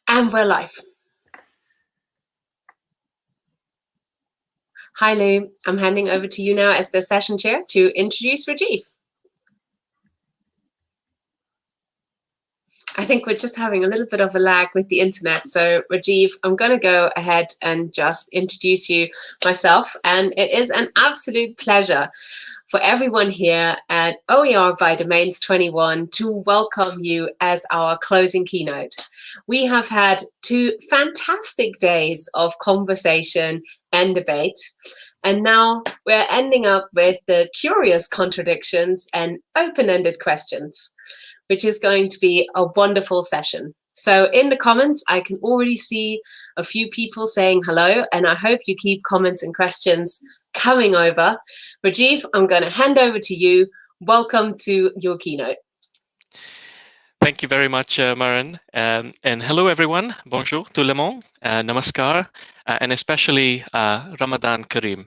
And we're live. Hi, Lou. I'm handing over to you now as the session chair to introduce Rajiv. I think we're just having a little bit of a lag with the internet. So, Rajiv, I'm going to go ahead and just introduce you myself. And it is an absolute pleasure for everyone here at OER by Domains 21 to welcome you as our closing keynote. We have had 2 fantastic days of conversation and debate. And now we're ending up with the curious contradictions and open-ended questions, which is going to be a wonderful session. So in the comments, I can already see a few people saying hello, and I hope you keep comments and questions coming over. Rajiv, I'm going to hand over to you. Welcome to your keynote. Thank you very much, Maren. And hello, everyone. Bonjour tout le monde. Namaskar. And especially Ramadan Kareem.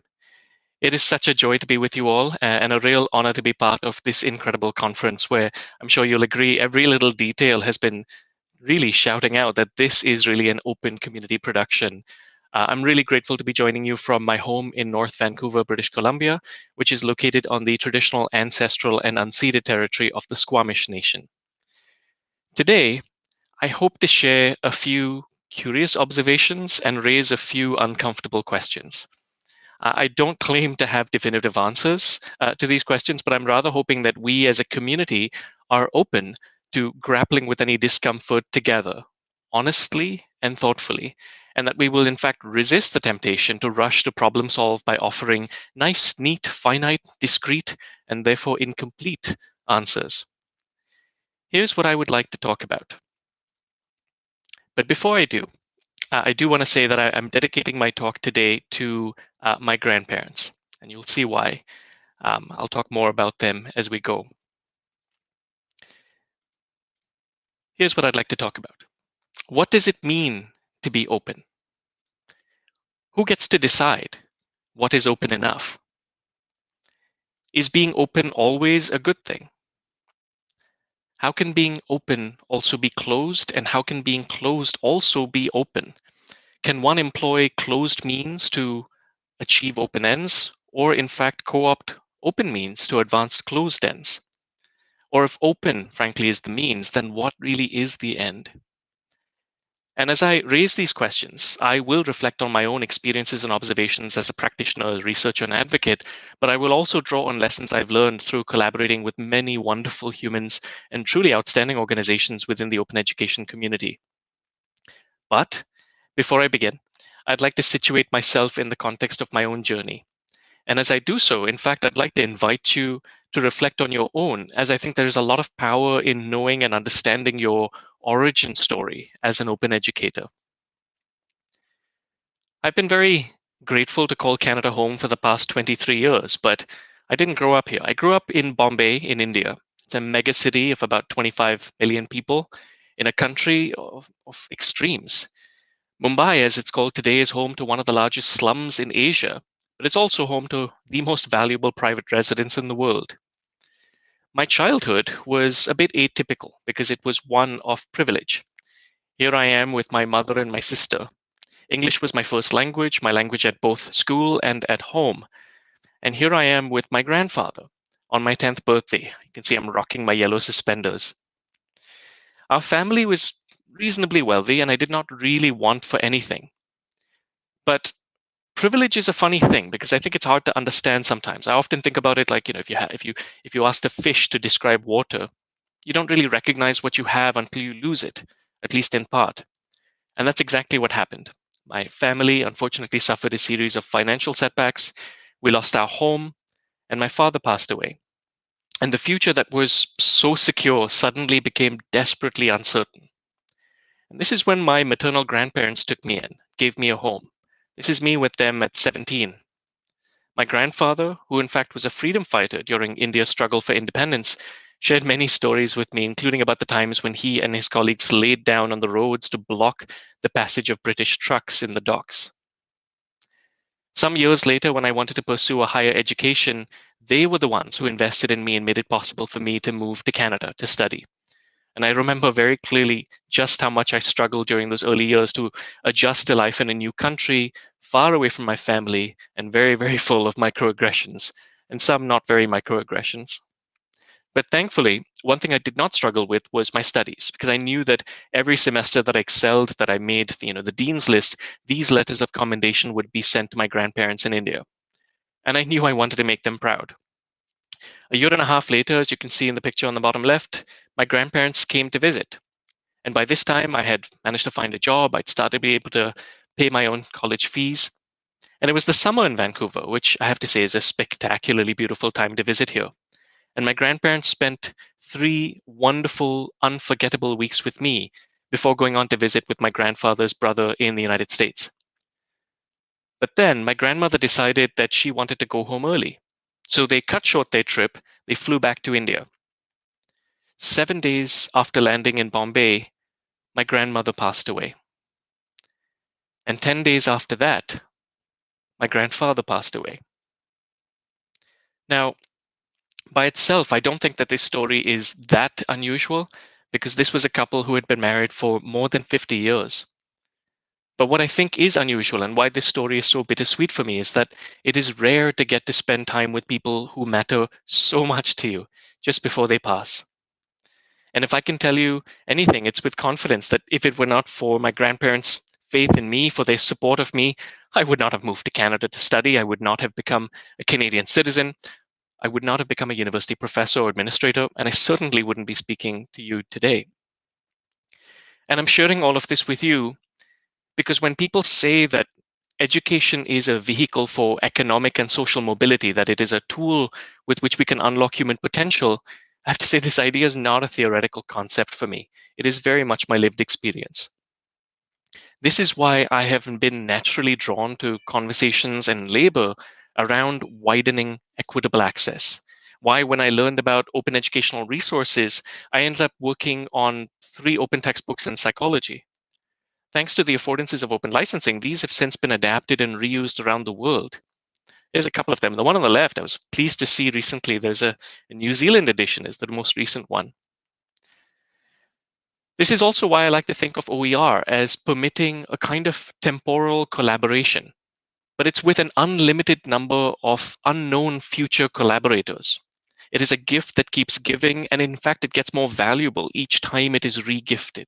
It is such a joy to be with you all and a real honor to be part of this incredible conference where I'm sure you'll agree every little detail has been really shouting out that this is really an open community production. I'm really grateful to be joining you from my home in North Vancouver, British Columbia, which is located on the traditional, ancestral, and unceded territory of the Squamish Nation. Today, I hope to share a few curious observations and raise a few uncomfortable questions. I don't claim to have definitive answers to these questions, but I'm rather hoping that we as a community are open to grappling with any discomfort together, honestly and thoughtfully, and that we will in fact resist the temptation to rush to problem solve by offering nice, neat, finite, discrete, and therefore incomplete answers. Here's what I would like to talk about. But before I do want to say that I'm dedicating my talk today to my grandparents, and you'll see why. I'll talk more about them as we go. Here's what I'd like to talk about. What does it mean to be open? Who gets to decide what is open enough? Is being open always a good thing? How can being open also be closed, and how can being closed also be open? Can one employ closed means to achieve open ends, or in fact co-opt open means to advance closed ends? Or if open, frankly, is the means, then what really is the end? And as I raise these questions, I will reflect on my own experiences and observations as a practitioner, researcher, and advocate, but I will also draw on lessons I've learned through collaborating with many wonderful humans and truly outstanding organizations within the open education community. But before I begin, I'd like to situate myself in the context of my own journey. And as I do so, in fact, I'd like to invite you to reflect on your own, as I think there's a lot of power in knowing and understanding your origin story as an open educator. I've been very grateful to call Canada home for the past 23 years, but I didn't grow up here. I grew up in Bombay in India. It's a mega city of about 25 million people in a country of extremes. Mumbai, as it's called today, is home to one of the largest slums in Asia, but it's also home to the most valuable private residence in the world. My childhood was a bit atypical because it was one of privilege. Here I am with my mother and my sister. English was my first language, my language at both school and at home. And here I am with my grandfather on my 10th birthday. You can see I'm rocking my yellow suspenders. Our family was reasonably wealthy, and I did not really want for anything. But privilege is a funny thing because I think it's hard to understand sometimes. I often think about it like, if you asked a fish to describe water, you don't really recognize what you have until you lose it, at least in part. And that's exactly what happened. My family unfortunately suffered a series of financial setbacks. We lost our home, and my father passed away. And the future that was so secure suddenly became desperately uncertain. And this is when my maternal grandparents took me in, gave me a home. This is me with them at 17. My grandfather, who in fact was a freedom fighter during India's struggle for independence, shared many stories with me, including about the times when he and his colleagues laid down on the roads to block the passage of British trucks in the docks. Some years later, when I wanted to pursue a higher education, they were the ones who invested in me and made it possible for me to move to Canada to study. And I remember very clearly just how much I struggled during those early years to adjust to life in a new country, far away from my family, and very, very full of microaggressions, and some not very microaggressions. But thankfully, one thing I did not struggle with was my studies, because I knew that every semester that I excelled, that I made, the dean's list, these letters of commendation would be sent to my grandparents in India. And I knew I wanted to make them proud. A year and a half later, as you can see in the picture on the bottom left, my grandparents came to visit. And by this time, I had managed to find a job. I'd started to be able to pay my own college fees. And it was the summer in Vancouver, which I have to say is a spectacularly beautiful time to visit here. And my grandparents spent 3 wonderful, unforgettable weeks with me before going on to visit with my grandfather's brother in the United States. But then my grandmother decided that she wanted to go home early. So they cut short their trip. They flew back to India. 7 days after landing in Bombay, my grandmother passed away. And 10 days after that, my grandfather passed away. Now, by itself, I don't think that this story is that unusual, because this was a couple who had been married for more than 50 years. But what I think is unusual and why this story is so bittersweet for me is that it is rare to get to spend time with people who matter so much to you just before they pass. And if I can tell you anything, it's with confidence that if it were not for my grandparents' faith in me, for their support of me, I would not have moved to Canada to study. I would not have become a Canadian citizen. I would not have become a university professor or administrator, and I certainly wouldn't be speaking to you today. And I'm sharing all of this with you because when people say that education is a vehicle for economic and social mobility, that it is a tool with which we can unlock human potential, I have to say this idea is not a theoretical concept for me. It is very much my lived experience. This is why I have been naturally drawn to conversations and labor around widening equitable access. Why, when I learned about open educational resources, I ended up working on 3 open textbooks in psychology. Thanks to the affordances of open licensing, these have since been adapted and reused around the world. There's a couple of them. The one on the left, I was pleased to see recently, there's a New Zealand edition, is the most recent one. This is also why I like to think of OER as permitting a kind of temporal collaboration, but it's with an unlimited number of unknown future collaborators. It is a gift that keeps giving, and in fact, it gets more valuable each time it is re-gifted.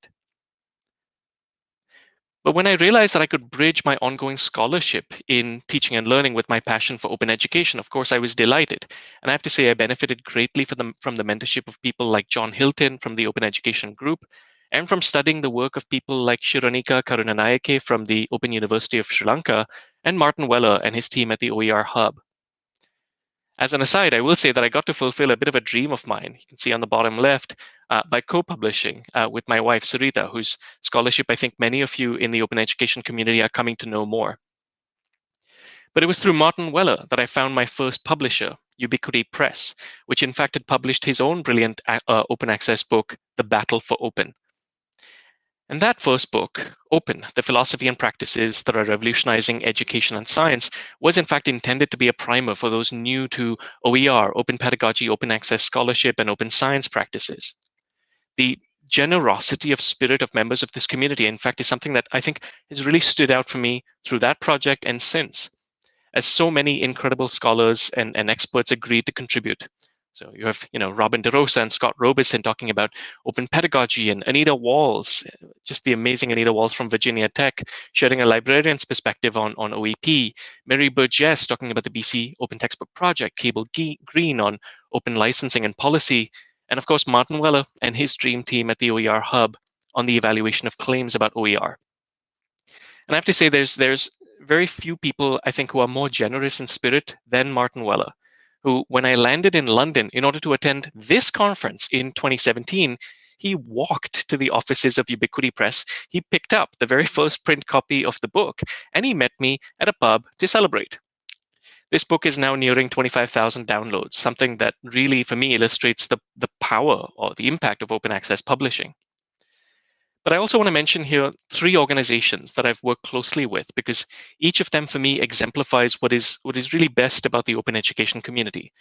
But when I realized that I could bridge my ongoing scholarship in teaching and learning with my passion for open education, of course, I was delighted. And I have to say, I benefited greatly from the mentorship of people like John Hilton from the Open Education Group, and from studying the work of people like Shironika Karunanayake from the Open University of Sri Lanka, and Martin Weller and his team at the OER Hub. As an aside, I will say that I got to fulfill a bit of a dream of mine. You can see on the bottom left, by co-publishing with my wife, Sarita, whose scholarship I think many of you in the open education community are coming to know more. But it was through Martin Weller that I found my first publisher, Ubiquity Press, which in fact had published his own brilliant open access book, The Battle for Open. And that first book, Open, The Philosophy and Practices That Are Revolutionizing Education and Science, was in fact intended to be a primer for those new to OER, Open Pedagogy, Open Access Scholarship, and Open Science practices. The generosity of spirit of members of this community, in fact, is something that I think has really stood out for me through that project and since, as so many incredible scholars and experts agreed to contribute. So you have, Robin DeRosa and Scott Robertson talking about open pedagogy, and Anita Walls, just the amazing Anita Walls from Virginia Tech, sharing a librarian's perspective on OEP. Mary Burgess talking about the BC Open Textbook Project, Cable Green on open licensing and policy, and of course, Martin Weller and his dream team at the OER Hub on the evaluation of claims about OER. And I have to say, there's very few people, I think, who are more generous in spirit than Martin Weller, who, when I landed in London in order to attend this conference in 2017, he walked to the offices of Ubiquity Press. He picked up the very first print copy of the book, and he met me at a pub to celebrate. This book is now nearing 25,000 downloads, something that really, for me, illustrates the power or the impact of open access publishing. But I also want to mention here 3 organizations that I've worked closely with, because each of them for me exemplifies what is really best about the open education community.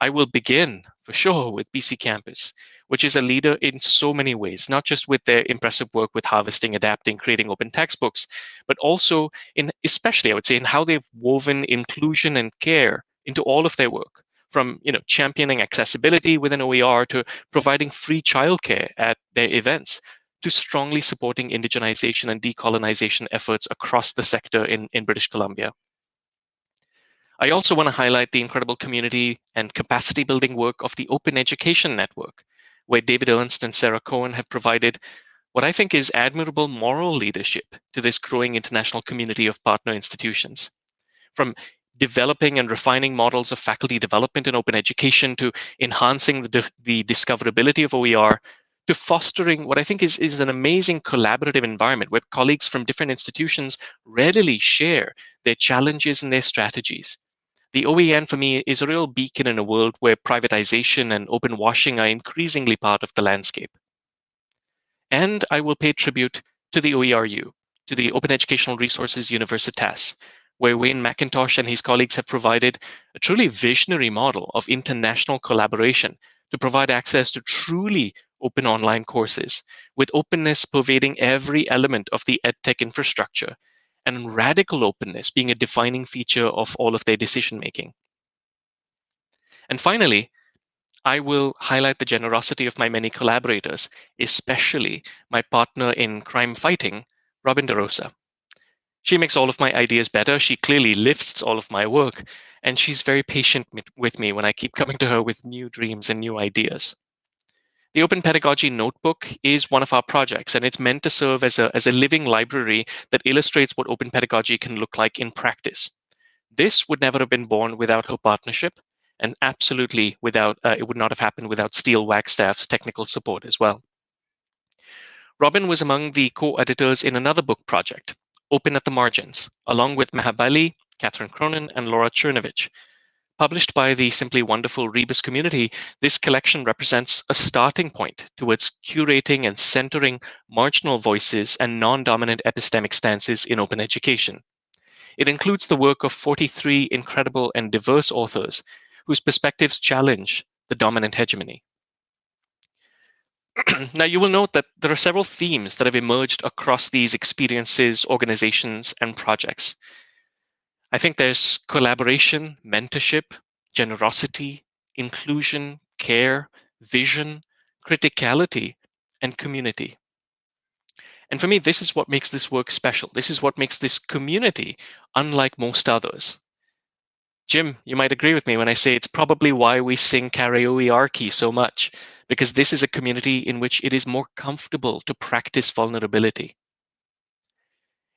I will begin for sure with BC Campus, which is a leader in so many ways, not just with their impressive work with harvesting, adapting, creating open textbooks, but also in, especially I would say, in how they've woven inclusion and care into all of their work, from championing accessibility within OER to providing free childcare at their events, to strongly supporting indigenization and decolonization efforts across the sector in British Columbia. I also want to highlight the incredible community and capacity building work of the Open Education Network, where David Ernst and Sarah Cohen have provided what I think is admirable moral leadership to this growing international community of partner institutions. From developing and refining models of faculty development in open education to enhancing the discoverability of OER to fostering what I think is an amazing collaborative environment where colleagues from different institutions readily share their challenges and their strategies. The OEN for me is a real beacon in a world where privatization and open washing are increasingly part of the landscape. And I will pay tribute to the OERU, to the Open Educational Resources Universitas, where Wayne McIntosh and his colleagues have provided a truly visionary model of international collaboration to provide access to truly open online courses, with openness pervading every element of the EdTech infrastructure, and radical openness being a defining feature of all of their decision making. And finally, I will highlight the generosity of my many collaborators, especially my partner in crime fighting, Robin DeRosa. She makes all of my ideas better. She clearly lifts all of my work, and she's very patient with me when I keep coming to her with new dreams and new ideas. The Open Pedagogy Notebook is one of our projects, and it's meant to serve as a living library that illustrates what open pedagogy can look like in practice. This would never have been born without her partnership, and absolutely it would not have happened without Steele Wagstaff's technical support as well. Robin was among the co-editors in another book project, Open at the Margins, along with Mahabali, Catherine Cronin, and Laura Chernovich. Published by the simply wonderful Rebus community, this collection represents a starting point towards curating and centering marginal voices and non-dominant epistemic stances in open education. It includes the work of 43 incredible and diverse authors whose perspectives challenge the dominant hegemony. Now, you will note that there are several themes that have emerged across these experiences, organizations, and projects. I think there's collaboration, mentorship, generosity, inclusion, care, vision, criticality, and community. And for me, this is what makes this work special. This is what makes this community unlike most others. Jim, you might agree with me when I say it's probably why we sing karaoke so much, because this is a community in which it is more comfortable to practice vulnerability.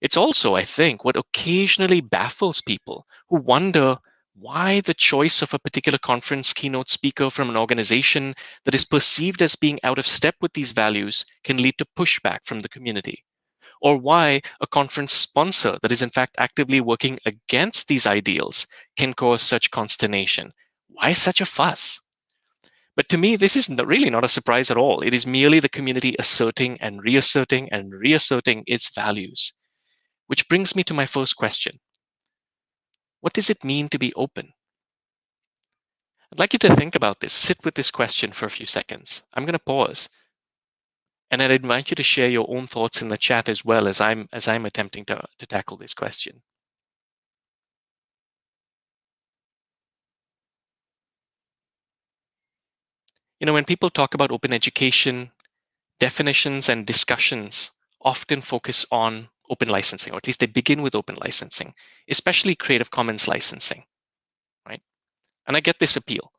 It's also, I think, what occasionally baffles people who wonder why the choice of a particular conference keynote speaker from an organization that is perceived as being out of step with these values can lead to pushback from the community, or why a conference sponsor that is in fact actively working against these ideals can cause such consternation. Why such a fuss? But to me, this is really not a surprise at all. It is merely the community asserting and reasserting its values. Which brings me to my first question. What does it mean to be open? I'd like you to think about this, sit with this question for a few seconds. I'm going to pause. And I'd invite you to share your own thoughts in the chat as well as I'm attempting to tackle this question. When people talk about open education, definitions and discussions often focus on open licensing, or at least they begin with open licensing, especially Creative Commons licensing, right? And I get this appeal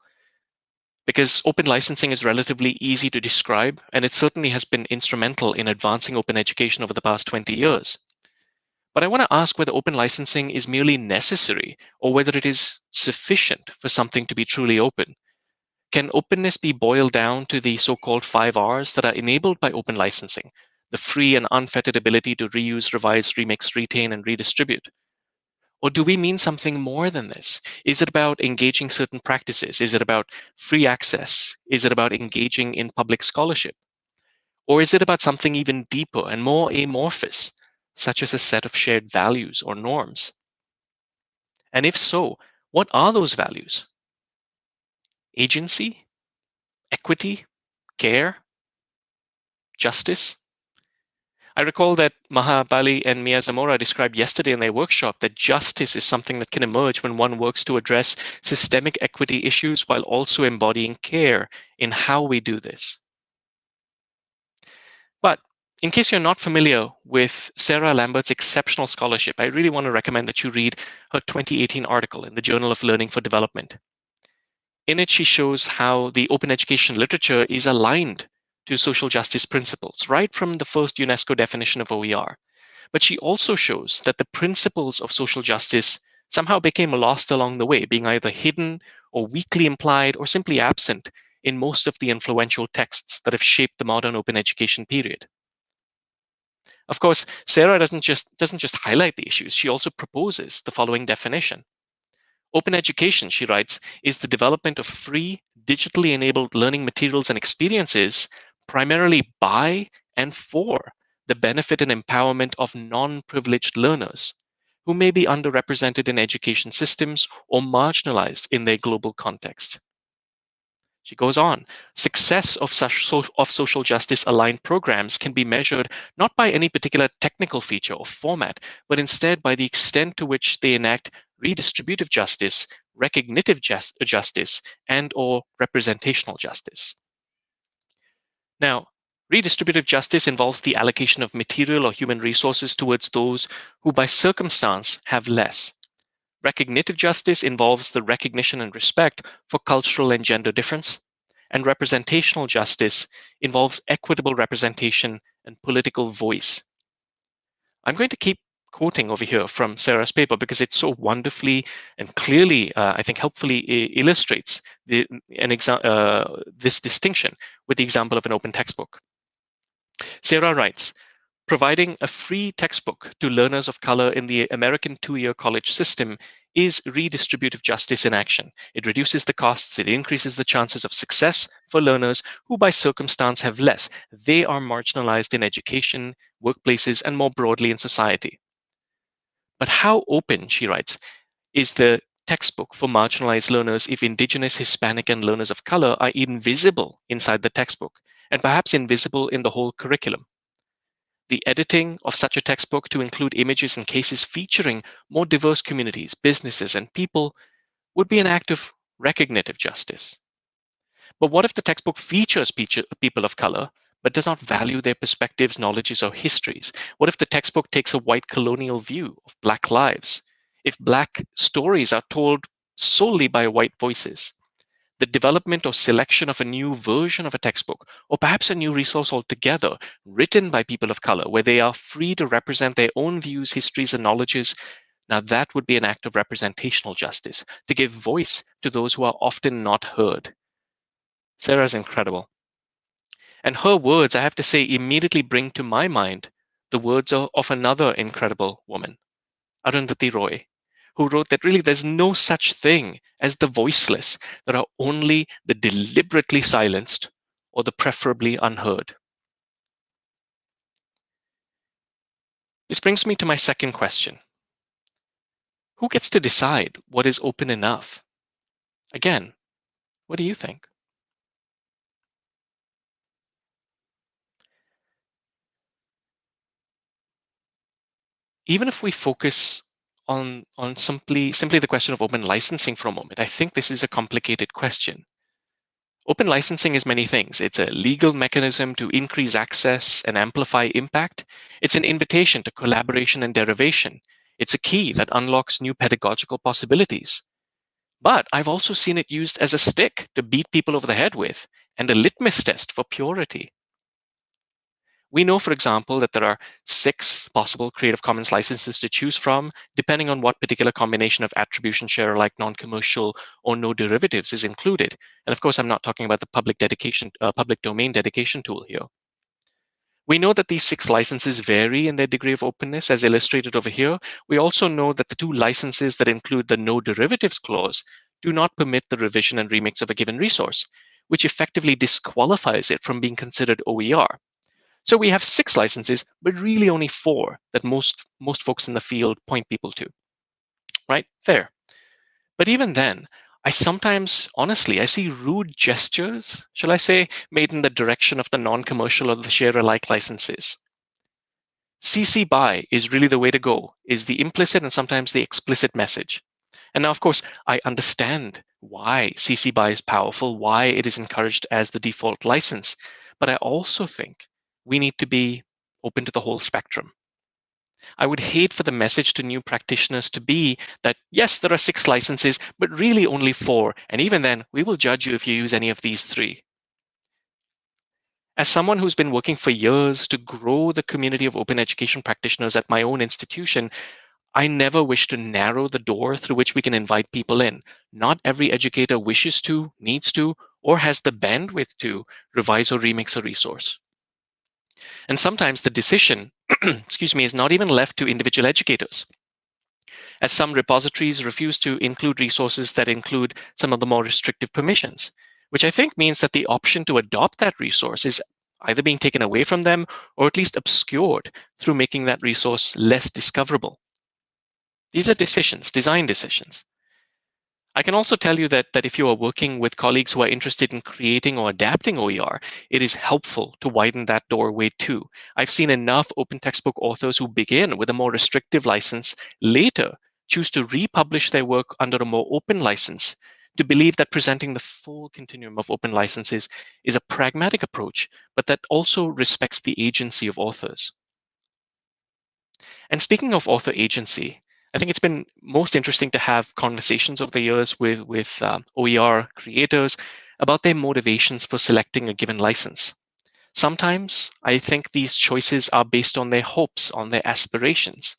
because open licensing is relatively easy to describe, and it certainly has been instrumental in advancing open education over the past 20 years. But I want to ask whether open licensing is merely necessary or whether it is sufficient for something to be truly open. Can openness be boiled down to the so-called 5 Rs that are enabled by open licensing, the free and unfettered ability to reuse, revise, remix, retain, and redistribute? Or do we mean something more than this? Is it about engaging certain practices? Is it about free access? Is it about engaging in public scholarship? Or is it about something even deeper and more amorphous, such as a set of shared values or norms? And if so, what are those values? agency, equity, care, justice. I recall that Mahabali and Mia Zamora described yesterday in their workshop that justice is something that can emerge when one works to address systemic equity issues while also embodying care in how we do this. But in case you're not familiar with Sarah Lambert's exceptional scholarship, I really want to recommend that you read her 2018 article in the Journal of Learning for Development. In it, she shows how the open education literature is aligned to social justice principles, right from the first UNESCO definition of OER. But she also shows that the principles of social justice somehow became lost along the way, being either hidden or weakly implied or simply absent in most of the influential texts that have shaped the modern open education period. Of course, Sarah doesn't just highlight the issues, she also proposes the following definition. Open education, she writes, is the development of free, digitally enabled learning materials and experiences primarily by and for the benefit and empowerment of non-privileged learners who may be underrepresented in education systems or marginalized in their global context. She goes on, success of social justice aligned programs can be measured not by any particular technical feature or format, but instead by the extent to which they enact redistributive justice, recognitive justice, and or representational justice. Now, redistributive justice involves the allocation of material or human resources towards those who by circumstance have less. Recognitive justice involves the recognition and respect for cultural and gender difference, and representational justice involves equitable representation and political voice. I'm going to keep quoting over here from Sarah's paper because it so wonderfully and clearly, I think, helpfully illustrates this distinction with the example of an open textbook. Sarah writes, providing a free textbook to learners of color in the American two-year college system is redistributive justice in action. It reduces the costs, it increases the chances of success for learners who by circumstance have less. They are marginalized in education, workplaces, and more broadly in society. But how open, she writes, is the textbook for marginalized learners if Indigenous, Hispanic, and learners of color are invisible inside the textbook, and perhaps invisible in the whole curriculum? The editing of such a textbook to include images and cases featuring more diverse communities, businesses, and people would be an act of recognitive justice. But what if the textbook features people of color, but does not value their perspectives, knowledges, or histories? What if the textbook takes a white colonial view of Black lives? If Black stories are told solely by white voices? The development or selection of a new version of a textbook, or perhaps a new resource altogether, written by people of color, where they are free to represent their own views, histories, and knowledges, now that would be an act of representational justice, to give voice to those who are often not heard. Sarah's incredible. And her words, I have to say, immediately bring to my mind the words of another incredible woman, Arundhati Roy, who wrote that really there's no such thing as the voiceless. There are only the deliberately silenced or the preferably unheard. This brings me to my second question. Who gets to decide what is open enough? Again, what do you think? Even if we focus on simply the question of open licensing for a moment, I think this is a complicated question. Open licensing is many things. It's a legal mechanism to increase access and amplify impact. It's an invitation to collaboration and derivation. It's a key that unlocks new pedagogical possibilities. But I've also seen it used as a stick to beat people over the head with, and a litmus test for purity. We know, for example, that there are 6 possible Creative Commons licenses to choose from, depending on what particular combination of attribution share, like non-commercial or no derivatives, is included. And of course, I'm not talking about the public domain dedication tool here. We know that these 6 licenses vary in their degree of openness, as illustrated over here. We also know that the 2 licenses that include the no derivatives clause do not permit the revision and remix of a given resource, which effectively disqualifies it from being considered OER. So we have 6 licenses, but really only 4 that most folks in the field point people to, right? Fair. But even then, I sometimes, honestly, I see rude gestures, shall I say, made in the direction of the non-commercial or the share-alike licenses. CC BY is really the way to go, is the implicit and sometimes the explicit message. And now, of course, I understand why CC BY is powerful, why it is encouraged as the default license. But I also think we need to be open to the whole spectrum. I would hate for the message to new practitioners to be that, yes, there are 6 licenses, but really only 4. And even then, we will judge you if you use any of these 3. As someone who's been working for years to grow the community of open education practitioners at my own institution, I never wish to narrow the door through which we can invite people in. Not every educator wishes to, needs to, or has the bandwidth to revise or remix a resource. And sometimes the decision, excuse me, is not even left to individual educators, as some repositories refuse to include resources that include some of the more restrictive permissions, which I think means that the option to adopt that resource is either being taken away from them or at least obscured through making that resource less discoverable. These are decisions, design decisions. I can also tell you that if you are working with colleagues who are interested in creating or adapting OER, it is helpful to widen that doorway too. I've seen enough open textbook authors who begin with a more restrictive license later choose to republish their work under a more open license to believe that presenting the full continuum of open licenses is a pragmatic approach, but that also respects the agency of authors. And speaking of author agency, I think it's been most interesting to have conversations over the years with OER creators about their motivations for selecting a given license. Sometimes I think these choices are based on their hopes, on their aspirations.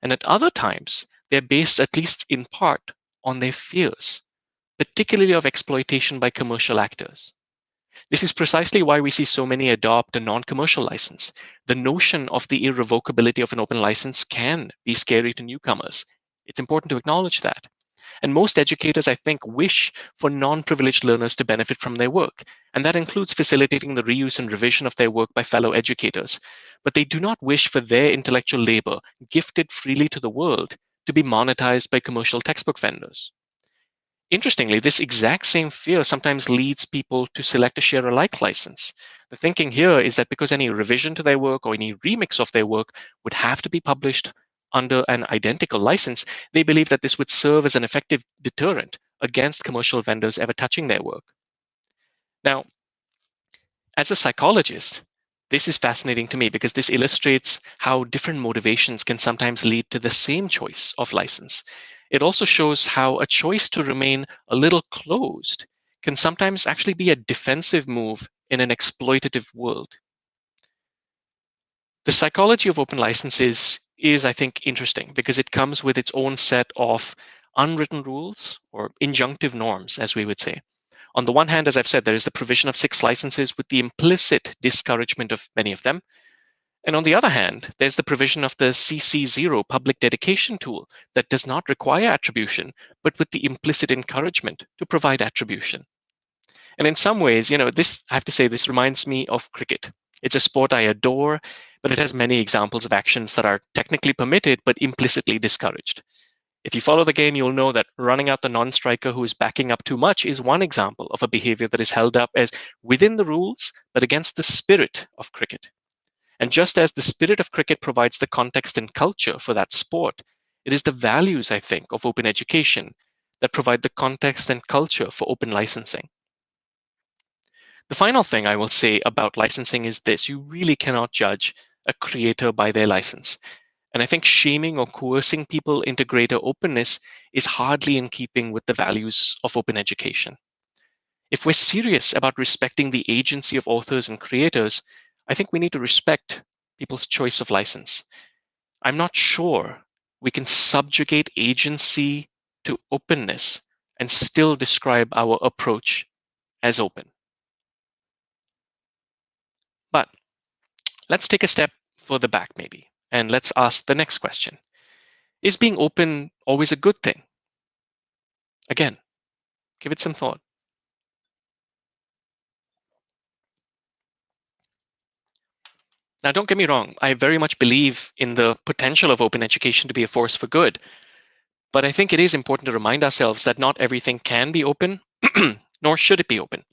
And at other times, they're based, at least in part, on their fears, particularly of exploitation by commercial actors. This is precisely why we see so many adopt a non-commercial license. The notion of the irrevocability of an open license can be scary to newcomers. It's important to acknowledge that. And most educators, I think, wish for non-privileged learners to benefit from their work. And that includes facilitating the reuse and revision of their work by fellow educators. But they do not wish for their intellectual labor, gifted freely to the world, to be monetized by commercial textbook vendors. Interestingly, this exact same fear sometimes leads people to select a share alike license. The thinking here is that because any revision to their work or any remix of their work would have to be published under an identical license, they believe that this would serve as an effective deterrent against commercial vendors ever touching their work. Now, as a psychologist, this is fascinating to me because this illustrates how different motivations can sometimes lead to the same choice of license. It also shows how a choice to remain a little closed can sometimes actually be a defensive move in an exploitative world. The psychology of open licenses is, I think, interesting because it comes with its own set of unwritten rules or injunctive norms, as we would say. On the one hand, as I've said, there is the provision of 6 licenses with the implicit discouragement of many of them. And on the other hand, there's the provision of the CC0 public dedication tool that does not require attribution, but with the implicit encouragement to provide attribution. And in some ways, this, I have to say, this reminds me of cricket. It's a sport I adore, but it has many examples of actions that are technically permitted, but implicitly discouraged. If you follow the game, you'll know that running out the non-striker who is backing up too much is one example of a behavior that is held up as within the rules, but against the spirit of cricket. And just as the spirit of cricket provides the context and culture for that sport, it is the values, I think, of open education that provide the context and culture for open licensing. The final thing I will say about licensing is this: you really cannot judge a creator by their license. And I think shaming or coercing people into greater openness is hardly in keeping with the values of open education. If we're serious about respecting the agency of authors and creators, I think we need to respect people's choice of license. I'm not sure we can subjugate agency to openness and still describe our approach as open. But let's take a step further back, maybe, and let's ask the next question. Is being open always a good thing? Again, give it some thought. Now, don't get me wrong, I very much believe in the potential of open education to be a force for good. But I think it is important to remind ourselves that not everything can be open, nor should it be open.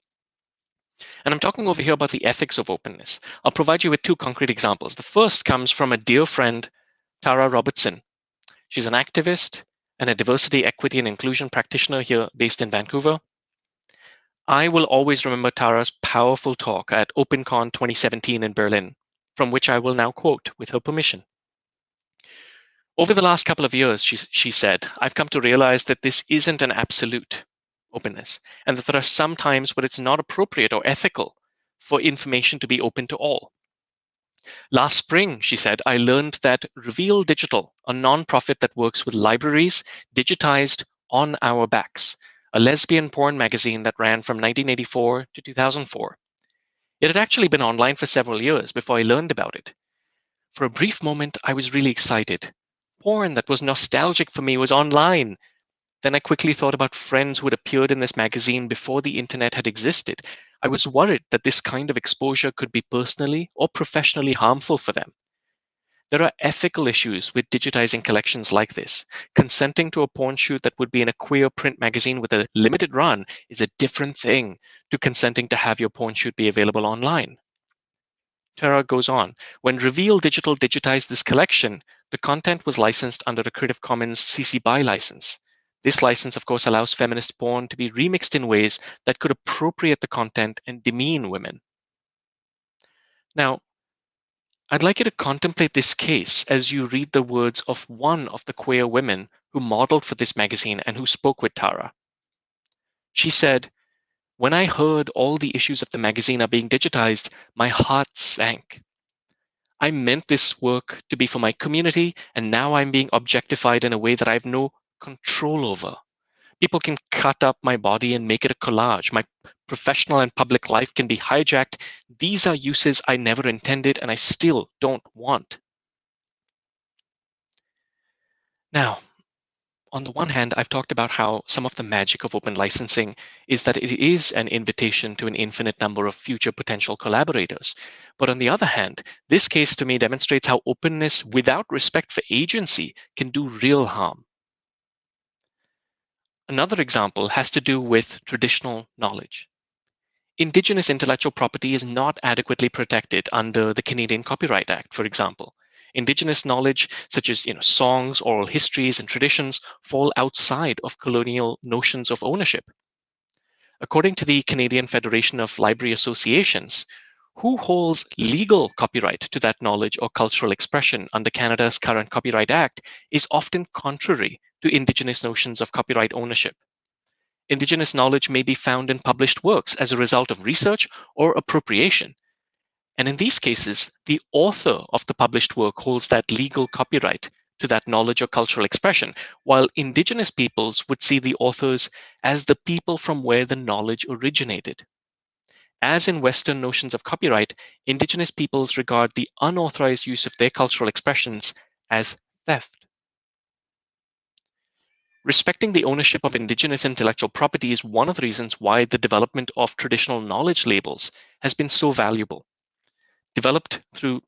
And I'm talking over here about the ethics of openness. I'll provide you with two concrete examples. The first comes from a dear friend, Tara Robertson. She's an activist and a diversity, equity, and inclusion practitioner here based in Vancouver. I will always remember Tara's powerful talk at OpenCon 2017 in Berlin, from which I will now quote with her permission. Over the last couple of years, she said, I've come to realize that this isn't an absolute openness, and that there are some times where it's not appropriate or ethical for information to be open to all. Last spring, she said, I learned that Reveal Digital, a nonprofit that works with libraries, digitized On Our Backs, a lesbian porn magazine that ran from 1984 to 2004. It had actually been online for several years before I learned about it. For a brief moment, I was really excited. Porn that was nostalgic for me was online. Then I quickly thought about friends who had appeared in this magazine before the internet had existed. I was worried that this kind of exposure could be personally or professionally harmful for them. There are ethical issues with digitizing collections like this. Consenting to a porn shoot that would be in a queer print magazine with a limited run is a different thing to consenting to have your porn shoot be available online. Tara goes on, when Reveal Digital digitized this collection, the content was licensed under a Creative Commons CC BY license. This license, of course, allows feminist porn to be remixed in ways that could appropriate the content and demean women. Now, I'd like you to contemplate this case as you read the words of one of the queer women who modeled for this magazine and who spoke with Tara. She said, when I heard all the issues of the magazine are being digitized, my heart sank. I meant this work to be for my community, and now I'm being objectified in a way that I have no control over. People can cut up my body and make it a collage. My professional and public life can be hijacked. These are uses I never intended and I still don't want. Now, on the one hand, I've talked about how some of the magic of open licensing is that it is an invitation to an infinite number of future potential collaborators. But on the other hand, this case to me demonstrates how openness without respect for agency can do real harm. Another example has to do with traditional knowledge. Indigenous intellectual property is not adequately protected under the Canadian Copyright Act, for example. Indigenous knowledge, such as songs, oral histories, and traditions, fall outside of colonial notions of ownership. According to the Canadian Federation of Library Associations, who holds legal copyright to that knowledge or cultural expression under Canada's current Copyright Act is often contrary to Indigenous notions of copyright ownership. Indigenous knowledge may be found in published works as a result of research or appropriation. And in these cases, the author of the published work holds that legal copyright to that knowledge or cultural expression, while Indigenous peoples would see the authors as the people from where the knowledge originated. As in Western notions of copyright, Indigenous peoples regard the unauthorized use of their cultural expressions as theft. Respecting the ownership of Indigenous intellectual property is one of the reasons why the development of traditional knowledge labels has been so valuable. Developed through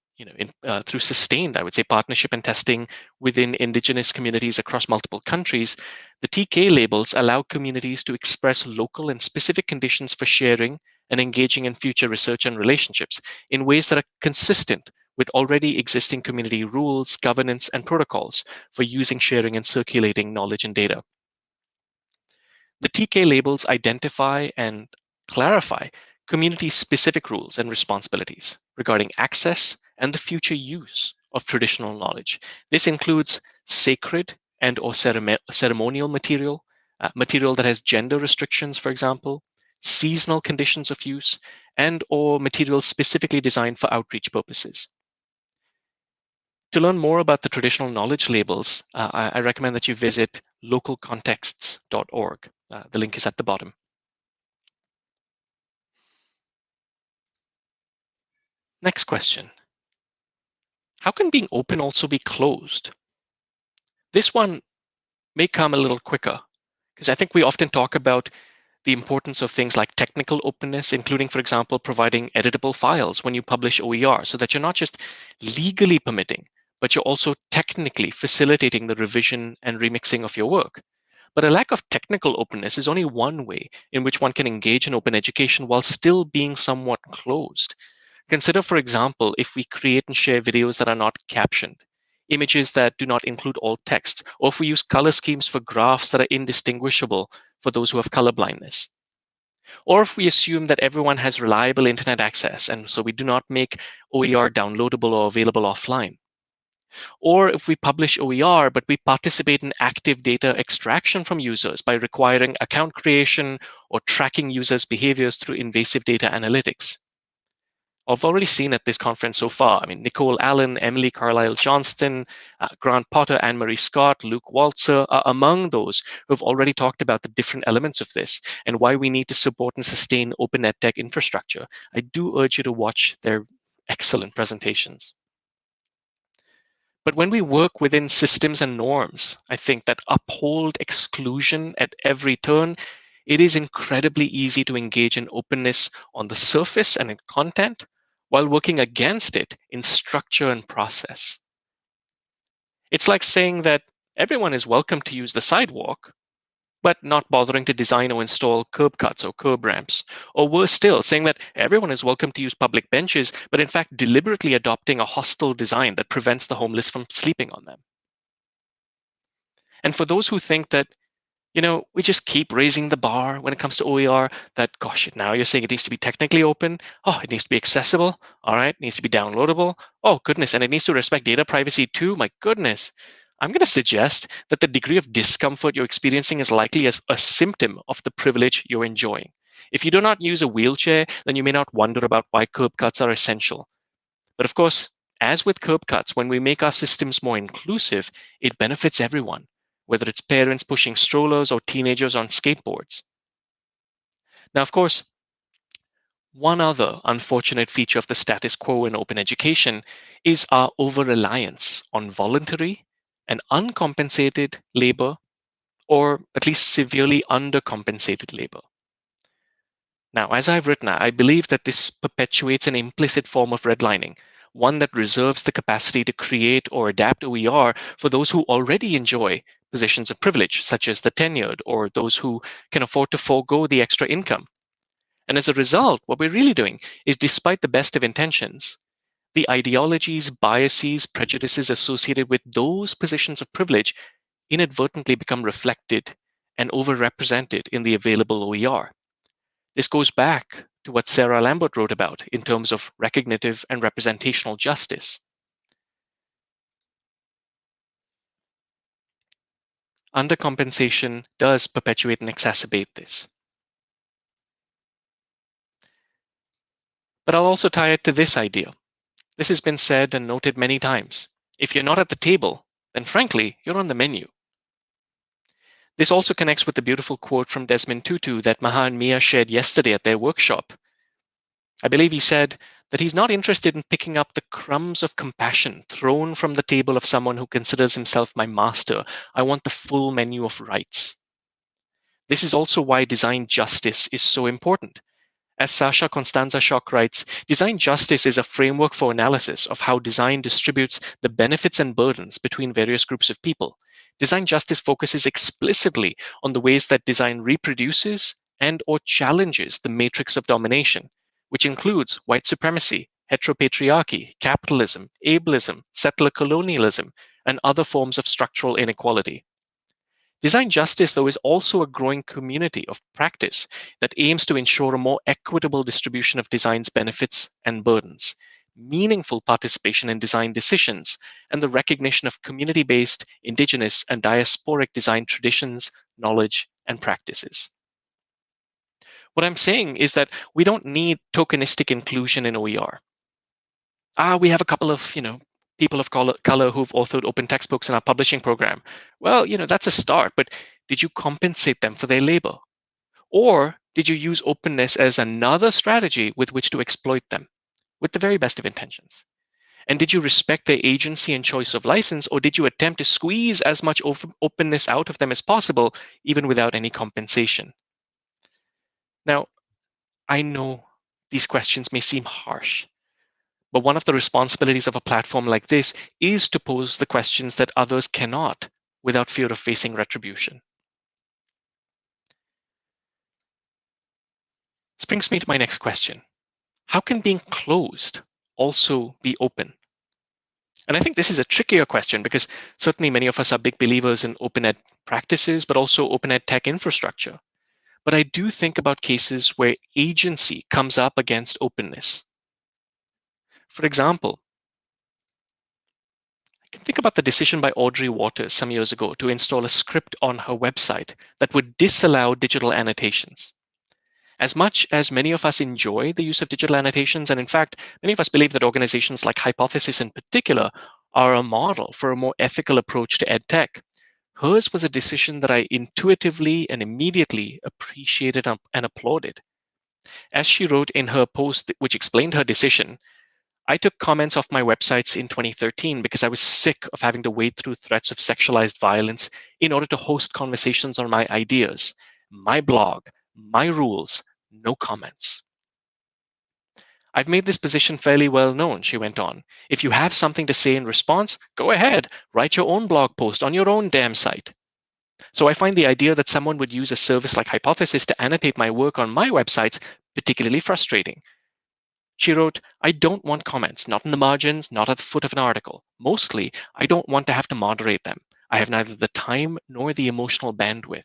through sustained, I would say, partnership and testing within Indigenous communities across multiple countries, the TK labels allow communities to express local and specific conditions for sharing and engaging in future research and relationships in ways that are consistent with already existing community rules, governance, and protocols for using, sharing, and circulating knowledge and data. The TK labels identify and clarify community-specific rules and responsibilities regarding access and the future use of traditional knowledge. This includes sacred and or ceremonial material, material that has gender restrictions, for example, seasonal conditions of use, and or material specifically designed for outreach purposes. To learn more about the traditional knowledge labels, I recommend that you visit localcontexts.org. The link is at the bottom. Next question. How can being open also be closed? This one may come a little quicker, because I think we often talk about the importance of things like technical openness, including, for example, providing editable files when you publish OER, so that you're not just legally permitting, but you're also technically facilitating the revision and remixing of your work. But a lack of technical openness is only one way in which one can engage in open education while still being somewhat closed. Consider, for example, if we create and share videos that are not captioned, images that do not include alt text, or if we use color schemes for graphs that are indistinguishable for those who have color blindness. Or if we assume that everyone has reliable internet access, and so we do not make OER downloadable or available offline. Or if we publish OER, but we participate in active data extraction from users by requiring account creation or tracking users' behaviors through invasive data analytics. I've already seen at this conference so far. I mean, Nicole Allen, Emily Carlisle Johnston, Grant Potter, Anne-Marie Scott, Luke Walzer are among those who have already talked about the different elements of this and why we need to support and sustain open edtech infrastructure. I do urge you to watch their excellent presentations. But when we work within systems and norms, I think that uphold exclusion at every turn, it is incredibly easy to engage in openness on the surface and in content while working against it in structure and process. It's like saying that everyone is welcome to use the sidewalk, but not bothering to design or install curb cuts or curb ramps. Or worse still, saying that everyone is welcome to use public benches, but in fact deliberately adopting a hostile design that prevents the homeless from sleeping on them. And for those who think that, we just keep raising the bar when it comes to OER, that, gosh, now you're saying it needs to be technically open. Oh, it needs to be accessible. All right, it needs to be downloadable. Oh, goodness, and it needs to respect data privacy too. My goodness. I'm going to suggest that the degree of discomfort you're experiencing is likely as a symptom of the privilege you're enjoying. If you do not use a wheelchair, then you may not wonder about why curb cuts are essential. But of course, as with curb cuts, when we make our systems more inclusive, it benefits everyone, whether it's parents pushing strollers or teenagers on skateboards. Now, of course, one other unfortunate feature of the status quo in open education is our over-reliance on voluntary and uncompensated labor, or at least severely undercompensated labor. Now, as I've written, I believe that this perpetuates an implicit form of redlining, one that reserves the capacity to create or adapt OER for those who already enjoy positions of privilege, such as the tenured or those who can afford to forego the extra income. And as a result, what we're really doing is, despite the best of intentions, the ideologies, biases, prejudices associated with those positions of privilege inadvertently become reflected and overrepresented in the available OER. This goes back to what Sarah Lambert wrote about in terms of recognitive and representational justice. Undercompensation does perpetuate and exacerbate this. But I'll also tie it to this idea. This has been said and noted many times. If you're not at the table, then frankly, you're on the menu. This also connects with the beautiful quote from Desmond Tutu that Maha and Mia shared yesterday at their workshop. I believe he said that he's not interested in picking up the crumbs of compassion thrown from the table of someone who considers himself my master. I want the full menu of rights. This is also why design justice is so important. As Sasha Constanza Schock writes, design justice is a framework for analysis of how design distributes the benefits and burdens between various groups of people. Design justice focuses explicitly on the ways that design reproduces and or challenges the matrix of domination, which includes white supremacy, heteropatriarchy, capitalism, ableism, settler colonialism, and other forms of structural inequality. Design justice, though, is also a growing community of practice that aims to ensure a more equitable distribution of design's benefits and burdens, meaningful participation in design decisions, and the recognition of community-based, indigenous, and diasporic design traditions, knowledge, and practices. What I'm saying is that we don't need tokenistic inclusion in OER. We have a couple of, people of color who've authored open textbooks in our publishing program. Well, that's a start, but did you compensate them for their labor? Or did you use openness as another strategy with which to exploit them with the very best of intentions? And did you respect their agency and choice of license, or did you attempt to squeeze as much openness out of them as possible, even without any compensation? Now, I know these questions may seem harsh, But one of the responsibilities of a platform like this is to pose the questions that others cannot without fear of facing retribution. This brings me to my next question. How can being closed also be open? And I think this is a trickier question because certainly many of us are big believers in open ed practices, but also open ed tech infrastructure. But I do think about cases where agency comes up against openness. For example, I can think about the decision by Audrey Waters some years ago to install a script on her website that would disallow digital annotations. As much as many of us enjoy the use of digital annotations, and in fact, many of us believe that organizations like Hypothesis in particular are a model for a more ethical approach to ed tech, hers was a decision that I intuitively and immediately appreciated and applauded. As she wrote in her post, which explained her decision, I took comments off my websites in 2013 because I was sick of having to wade through threats of sexualized violence in order to host conversations on my ideas, my blog, my rules, no comments. I've made this position fairly well known, she went on. If you have something to say in response, go ahead, write your own blog post on your own damn site. So I find the idea that someone would use a service like Hypothesis to annotate my work on my websites particularly frustrating. She wrote, I don't want comments, not in the margins, not at the foot of an article. Mostly, I don't want to have to moderate them. I have neither the time nor the emotional bandwidth.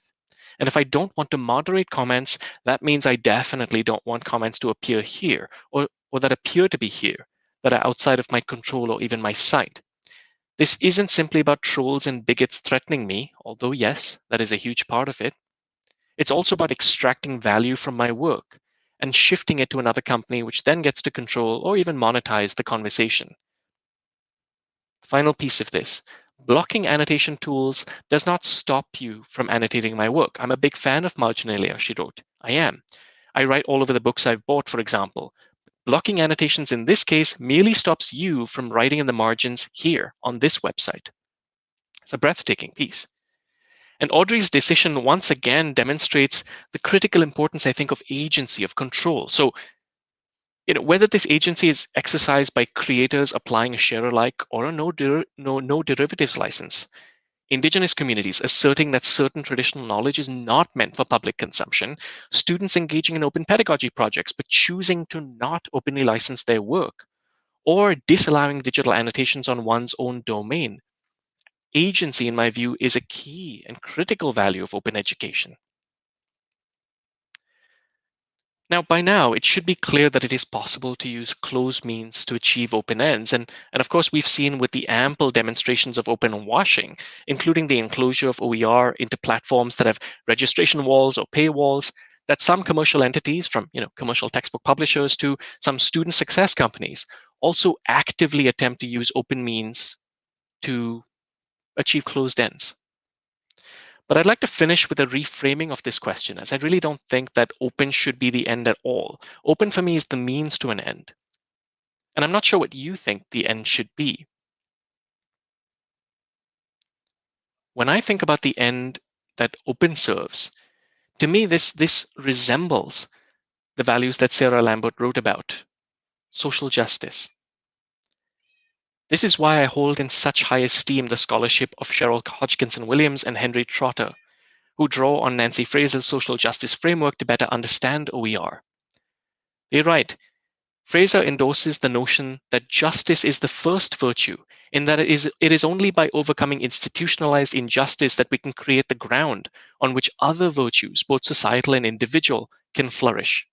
And if I don't want to moderate comments, that means I definitely don't want comments to appear here or that appear to be here, that are outside of my control or even my sight. This isn't simply about trolls and bigots threatening me, although yes, that is a huge part of it. It's also about extracting value from my work and shifting it to another company, which then gets to control or even monetize the conversation. Final piece of this, blocking annotation tools does not stop you from annotating my work. I'm a big fan of marginalia, she wrote. I am. I write all over the books I've bought, for example. Blocking annotations in this case merely stops you from writing in the margins here on this website. It's a breathtaking piece. And Audrey's decision once again demonstrates the critical importance, I think, of agency, of control. So, whether this agency is exercised by creators applying a share alike or a no derivatives license, Indigenous communities asserting that certain traditional knowledge is not meant for public consumption, students engaging in open pedagogy projects but choosing to not openly license their work, or disallowing digital annotations on one's own domain. Agency, in my view, is a key and critical value of open education. Now, by now, it should be clear that it is possible to use closed means to achieve open ends. And of course, we've seen with the ample demonstrations of open washing, including the enclosure of OER into platforms that have registration walls or paywalls, that some commercial entities, from commercial textbook publishers to some student success companies, also actively attempt to use open means to achieve closed ends. But I'd like to finish with a reframing of this question, as I really don't think that open should be the end at all. Open for me is the means to an end. And I'm not sure what you think the end should be. When I think about the end that open serves, to me, this resembles the values that Sarah Lambert wrote about, social justice. This is why I hold in such high esteem the scholarship of Cheryl Hodgkinson Williams and Henry Trotter, who draw on Nancy Fraser's social justice framework to better understand OER. They write, Fraser endorses the notion that justice is the first virtue, in that it is only by overcoming institutionalized injustice that we can create the ground on which other virtues, both societal and individual, can flourish.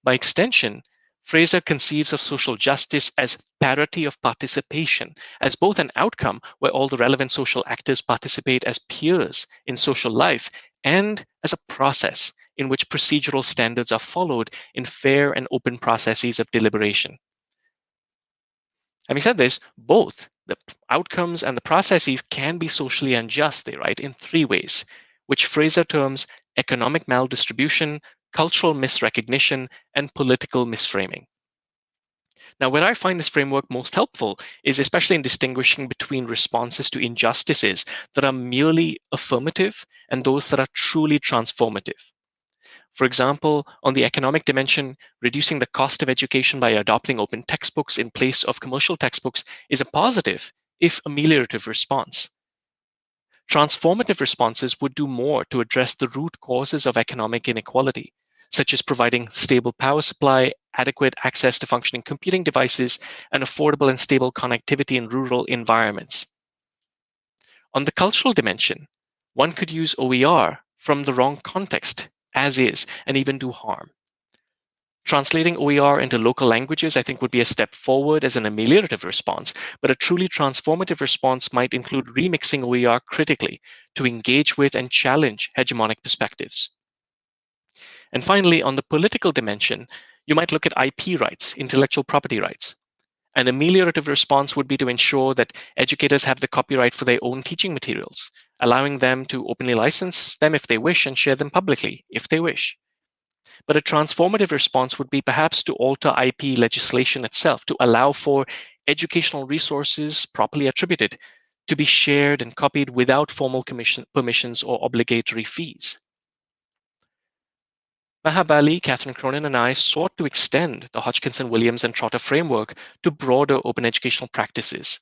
By extension, Fraser conceives of social justice as parity of participation, as both an outcome where all the relevant social actors participate as peers in social life, and as a process in which procedural standards are followed in fair and open processes of deliberation. Having said this, both the outcomes and the processes can be socially unjust, they write, in three ways, which Fraser terms economic maldistribution, cultural misrecognition, and political misframing. Now, where I find this framework most helpful is especially in distinguishing between responses to injustices that are merely affirmative and those that are truly transformative. For example, on the economic dimension, reducing the cost of education by adopting open textbooks in place of commercial textbooks is a positive, if ameliorative, response. Transformative responses would do more to address the root causes of economic inequality, such as providing stable power supply, adequate access to functioning computing devices, and affordable and stable connectivity in rural environments. On the cultural dimension, one could use OER from the wrong context, as is, and even do harm. Translating OER into local languages, I think, would be a step forward as an ameliorative response, but a truly transformative response might include remixing OER critically to engage with and challenge hegemonic perspectives. And finally, on the political dimension, you might look at IP rights, intellectual property rights. An ameliorative response would be to ensure that educators have the copyright for their own teaching materials, allowing them to openly license them if they wish and share them publicly if they wish. But a transformative response would be perhaps to alter IP legislation itself to allow for educational resources properly attributed to be shared and copied without formal permissions or obligatory fees. Mahabali, Catherine Cronin, and I sought to extend the Hodgkinson, Williams, and Trotter framework to broader open educational practices.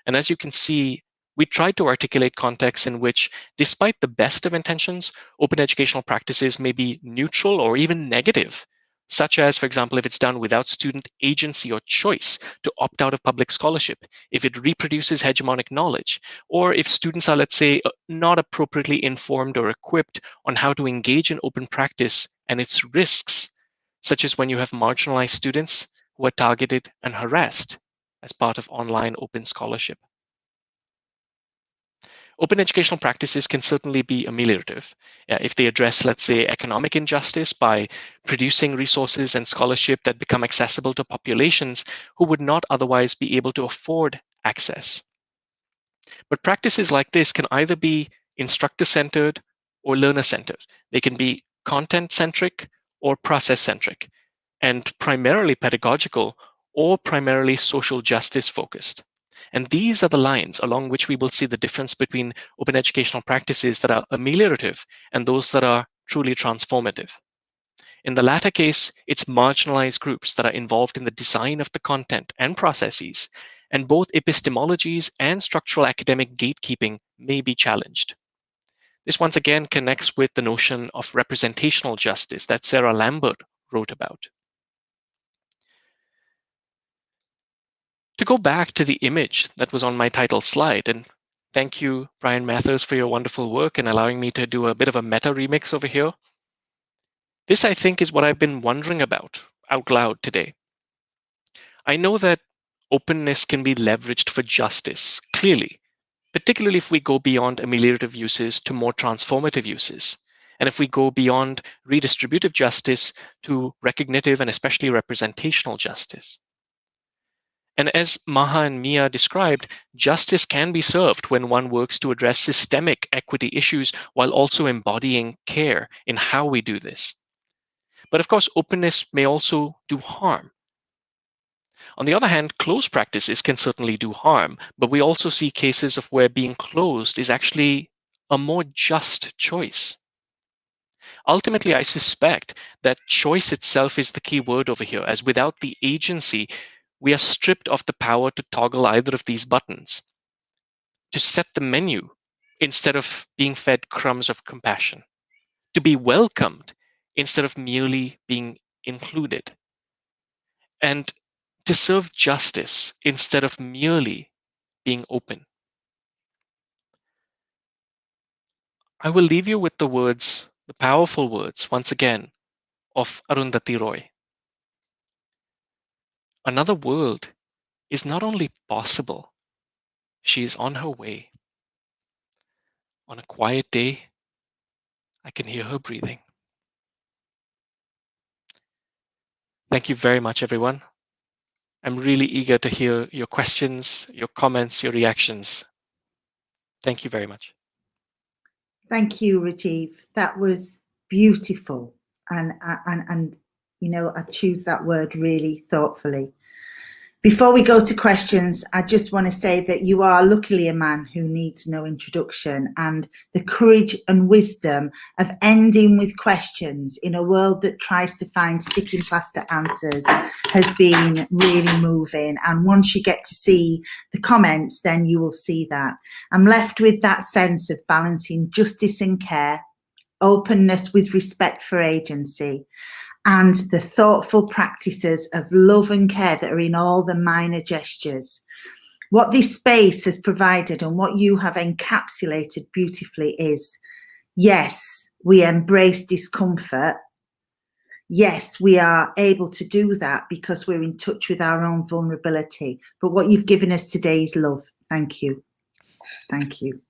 And as you can see, we tried to articulate contexts in which, despite the best of intentions, open educational practices may be neutral or even negative, such as, for example, if it's done without student agency or choice to opt out of public scholarship, if it reproduces hegemonic knowledge, or if students are, let's say, not appropriately informed or equipped on how to engage in open practice and its risks, such as when you have marginalized students who are targeted and harassed as part of online open scholarship. Open educational practices can certainly be ameliorative if they address, let's say, economic injustice by producing resources and scholarship that become accessible to populations who would not otherwise be able to afford access. But practices like this can either be instructor-centered or learner-centered. They can be content-centric or process-centric, and primarily pedagogical or primarily social justice-focused. And these are the lines along which we will see the difference between open educational practices that are ameliorative and those that are truly transformative. In the latter case, it's marginalized groups that are involved in the design of the content and processes, and both epistemologies and structural academic gatekeeping may be challenged. This once again connects with the notion of representational justice that Sarah Lambert wrote about. To go back to the image that was on my title slide, and thank you, Brian Mathers, for your wonderful work and allowing me to do a bit of a meta remix over here. This, I think, is what I've been wondering about out loud today. I know that openness can be leveraged for justice, clearly, particularly if we go beyond ameliorative uses to more transformative uses, and if we go beyond redistributive justice to recognitive and especially representational justice. And as Maha and Mia described, justice can be served when one works to address systemic equity issues while also embodying care in how we do this. But of course, openness may also do harm. On the other hand, closed practices can certainly do harm, but we also see cases of where being closed is actually a more just choice. Ultimately, I suspect that choice itself is the key word over here, as without the agency, we are stripped of the power to toggle either of these buttons, to set the menu instead of being fed crumbs of compassion, to be welcomed instead of merely being included, and to serve justice instead of merely being open. I will leave you with the words, the powerful words, once again, of Arundhati Roy. Another world is not only possible, she is on her way. On a quiet day, I can hear her breathing. Thank you very much, everyone. I'm really eager to hear your questions, your comments, your reactions. Thank you very much. Thank you, Rajiv. That was beautiful. And you know, I choose that word really thoughtfully. Before we go to questions, I just want to say that you are luckily a man who needs no introduction, and the courage and wisdom of ending with questions in a world that tries to find sticking plaster answers has been really moving. And once you get to see the comments, then you will see that. I'm left with that sense of balancing justice and care, openness with respect for agency, and the thoughtful practices of love and care that are in all the minor gestures. What this space has provided and what you have encapsulated beautifully is, yes, we embrace discomfort. Yes, we are able to do that because we're in touch with our own vulnerability. But what you've given us today is love. Thank you. Thank you.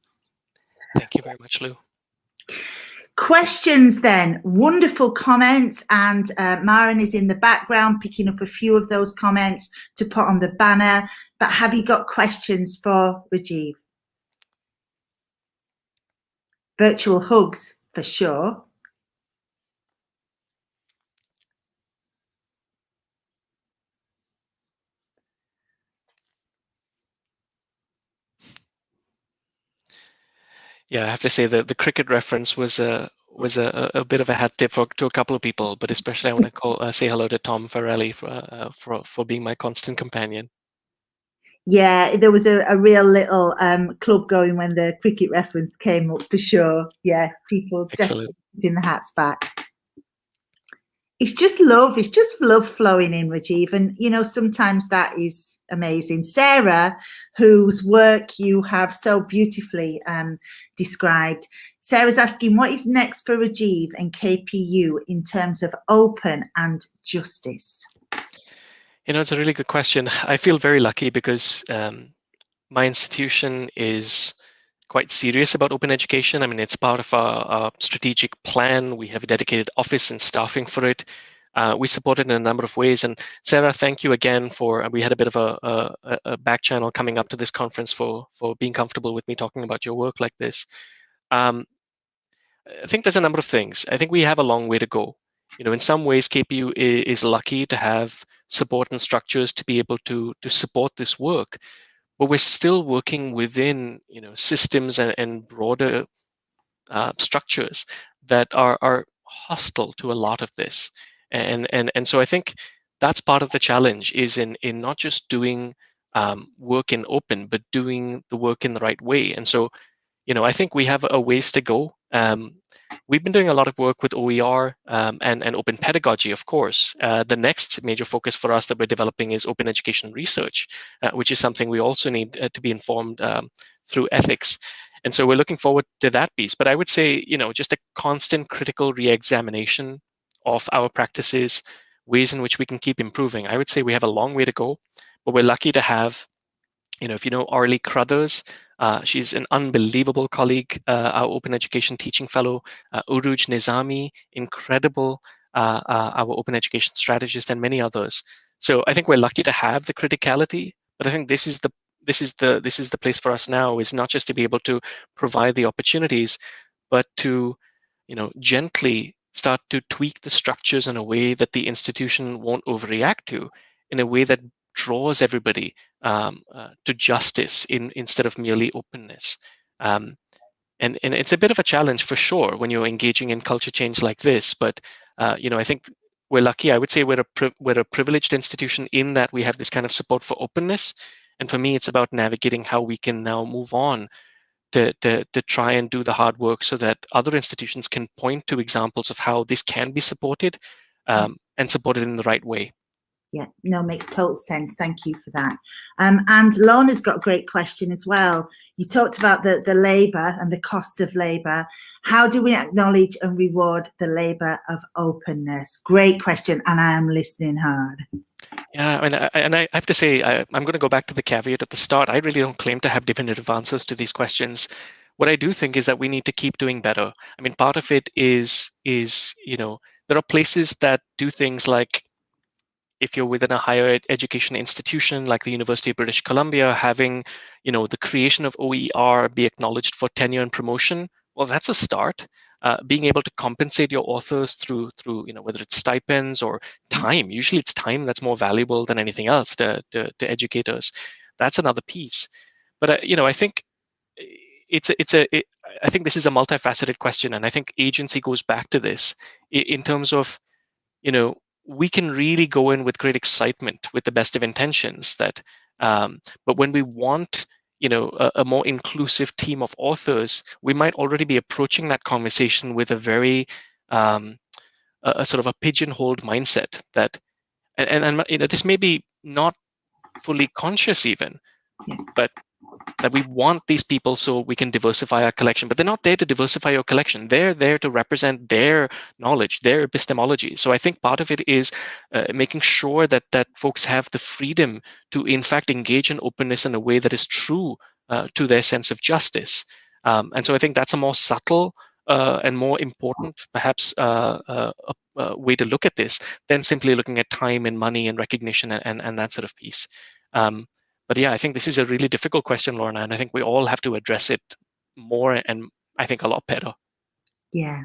Thank you very much, Lou. Questions then, wonderful comments, and Maren is in the background picking up a few of those comments to put on the banner. But have you got questions for Rajiv? Virtual hugs for sure. Yeah, I have to say that the cricket reference was a bit of a hat tip to a couple of people, but especially I want to say hello to Tom Farrelly for being my constant companion. Yeah, there was a real little club going when the cricket reference came up for sure. Yeah, people definitely keeping the hats back. It's just love. It's just love flowing in, Rajiv. And, you know, sometimes that is amazing. Sarah, whose work you have so beautifully described, Sarah's asking, what is next for Rajiv and KPU in terms of open and justice? You know, it's a really good question. I feel very lucky because my institution is quite serious about open education. I mean, it's part of our strategic plan. We have a dedicated office and staffing for it. We support it in a number of ways. And Sarah, thank you again for, we had a bit of a back channel coming up to this conference for being comfortable with me talking about your work like this. I think there's a number of things. I think we have a long way to go. You know, in some ways, KPU is lucky to have support and structures to be able to support this work. But we're still working within, you know, systems and broader structures that are hostile to a lot of this, and so I think that's part of the challenge is in not just doing work in open, but doing the work in the right way. And so, you know, I think we have a ways to go. We've been doing a lot of work with OER and open pedagogy, of course. The next major focus for us that we're developing is open education research, which is something we also need to be informed through ethics. And so we're looking forward to that piece. But I would say, you know, just a constant critical re-examination of our practices, ways in which we can keep improving. I would say we have a long way to go, but we're lucky to have, you know, if you know Arlie Crothers, she's an unbelievable colleague, our open education teaching fellow, Uruj Nizami, incredible, our open education strategist, and many others. So I think we're lucky to have the criticality, but I think this is the place for us now, is not just to be able to provide the opportunities, but to, you know, gently start to tweak the structures in a way that the institution won't overreact to, in a way that draws everybody to justice instead of merely openness. And it's a bit of a challenge for sure when you're engaging in culture change like this. But you know, I think we're lucky. I would say we're a privileged institution in that we have this kind of support for openness. And for me, it's about navigating how we can now move on to try and do the hard work so that other institutions can point to examples of how this can be supported and supported in the right way. Yeah, no, makes total sense. Thank you for that. And Lorna's got a great question as well. You talked about the labour and the cost of labour. How do we acknowledge and reward the labour of openness? Great question, and I am listening hard. Yeah, I have to say, I'm going to go back to the caveat at the start. I really don't claim to have definitive answers to these questions. What I do think is that we need to keep doing better. I mean, part of it is you know, there are places that do things like, if you're within a higher education institution like the University of British Columbia, having, you know, the creation of OER be acknowledged for tenure and promotion, well, that's a start. being able to compensate your authors through whether it's stipends or time. Usually it's time that's more valuable than anything else to educators. That's another piece. But I think I think this is a multifaceted question, and I think agency goes back to this in terms of, we can really go in with great excitement with the best of intentions but when we want a more inclusive team of authors, we might already be approaching that conversation with a very a sort of a pigeonholed mindset and this may be not fully conscious even, but that we want these people so we can diversify our collection, but they're not there to diversify your collection. They're there to represent their knowledge, their epistemology. So I think part of it is making sure that folks have the freedom to, in fact, engage in openness in a way that is true to their sense of justice. And so I think that's a more subtle and more important, perhaps, way to look at this than simply looking at time and money and recognition and that sort of piece. But yeah, I think this is a really difficult question, Lorna, and I think we all have to address it more and I think a lot better. Yeah.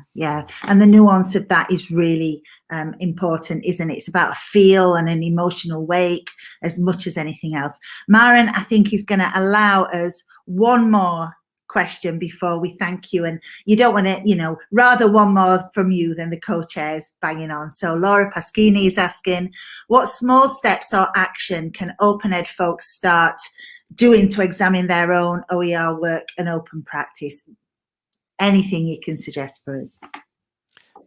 And the nuance of that is really important, isn't it? It's about a feel and an emotional wake as much as anything else. Maren, I think, is going to allow us one more question before we thank you. And you don't want to, rather one more from you than the co-chairs banging on. So Laura Pasquini is asking, what small steps or action can Open Ed folks start doing to examine their own OER work and open practice? Anything you can suggest for us?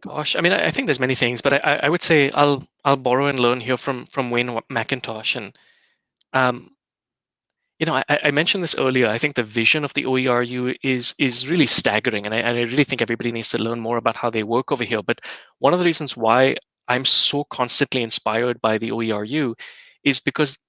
Gosh, I mean, I think there's many things, but I would say I'll borrow and learn here from Wayne McIntosh. And I mentioned this earlier. I think the vision of the OERU is really staggering, and I really think everybody needs to learn more about how they work over here. But one of the reasons why I'm so constantly inspired by the OERU is because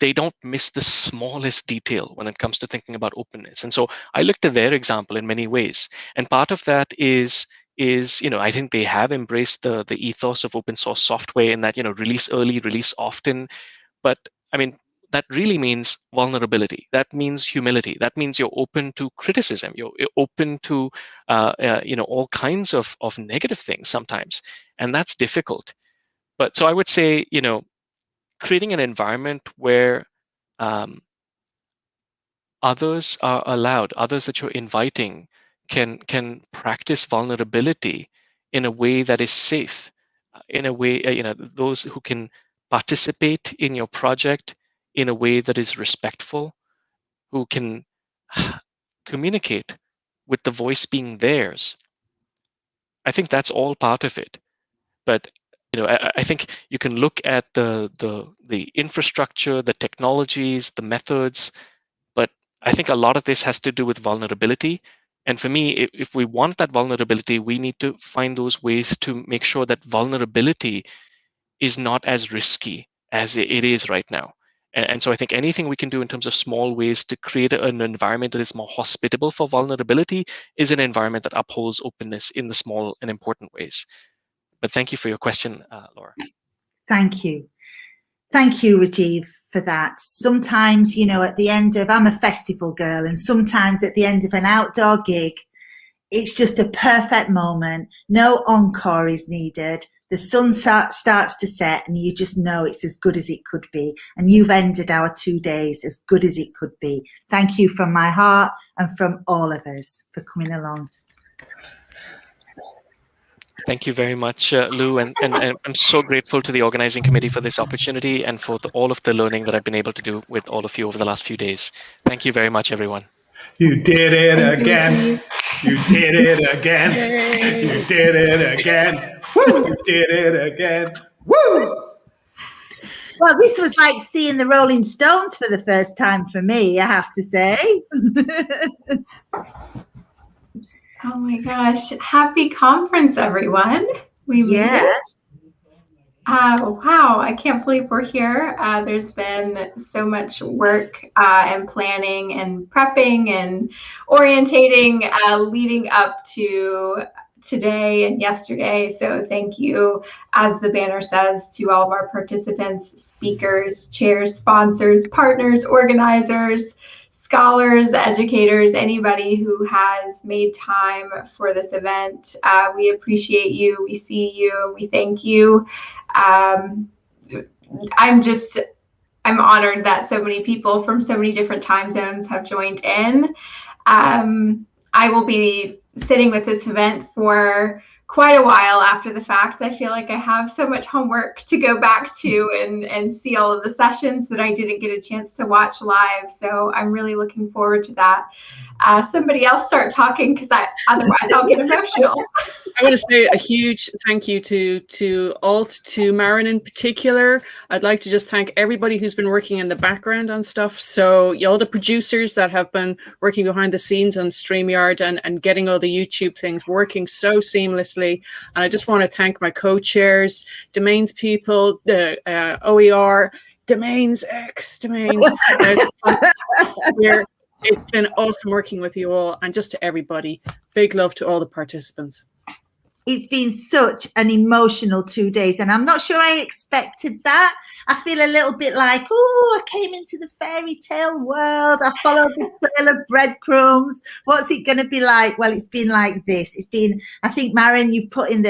they don't miss the smallest detail when it comes to thinking about openness. And so I looked at their example in many ways, and part of that is I think they have embraced the ethos of open source software in that release early, release often. But I mean, that really means vulnerability. That means humility. That means you're open to criticism. You're open to all kinds of negative things sometimes, and that's difficult. But so I would say creating an environment where others are allowed, others that you're inviting can practice vulnerability in a way that is safe, in a way those who can participate in your project in a way that is respectful, who can communicate with the voice being theirs. I think that's all part of it. But I think you can look at the infrastructure, the technologies, the methods, but I think a lot of this has to do with vulnerability. And for me, if we want that vulnerability, we need to find those ways to make sure that vulnerability is not as risky as it is right now. And so I think anything we can do in terms of small ways to create an environment that is more hospitable for vulnerability is an environment that upholds openness in the small and important ways. But thank you for your question, Laura. Thank you. Thank you, Rajiv, for that. Sometimes, at the end of, I'm a festival girl, and sometimes at the end of an outdoor gig, it's just a perfect moment. No encore is needed. The sun starts to set and you just know it's as good as it could be. And you've ended our 2 days as good as it could be. Thank you from my heart and from all of us for coming along. Thank you very much, Lou, and I'm so grateful to the organizing committee for this opportunity and for all of the learning that I've been able to do with all of you over the last few days. Thank you very much, everyone. You did it again. You did it again. You did it again. Woo! You did it again. Woo! Well, this was like seeing the Rolling Stones for the first time for me, I have to say. Oh my gosh. Happy conference, everyone. We made it. Wow, I can't believe we're here. There's been so much work and planning and prepping and orientating leading up to today and yesterday. So thank you, as the banner says, to all of our participants, speakers, chairs, sponsors, partners, organizers, scholars, educators, anybody who has made time for this event. We appreciate you. We see you. We thank you. I'm honored that so many people from so many different time zones have joined in. I will be sitting with this event for quite a while after the fact. I feel like I have so much homework to go back to and see all of the sessions that I didn't get a chance to watch live. So I'm really looking forward to that. Somebody else start talking, because otherwise I'll get emotional. I want to say a huge thank you to Alt, to Maren in particular. I'd like to just thank everybody who's been working in the background on stuff. So all the producers that have been working behind the scenes on StreamYard and getting all the YouTube things working so seamlessly. And I just want to thank my co-chairs, domains people, the OER, domains X, domains. It's been awesome working with you all, and just to everybody, big love to all the participants. It's been such an emotional 2 days, and I'm not sure I expected that. I feel a little bit like, oh, I came into the fairy tale world. I followed the trail of breadcrumbs. What's it going to be like? Well, it's been like this. It's been, I think, Maren, you've put in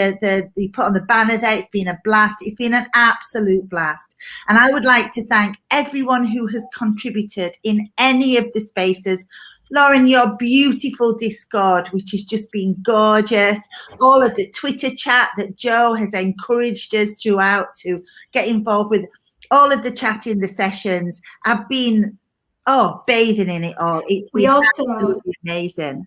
you put on the banner there. It's been a blast. It's been an absolute blast. And I would like to thank everyone who has contributed in any of the spaces. Lauren, your beautiful Discord, which has just been gorgeous. All of the Twitter chat that Joe has encouraged us throughout to get involved with. All of the chat in the sessions. I've been, bathing in it all. It's been absolutely amazing.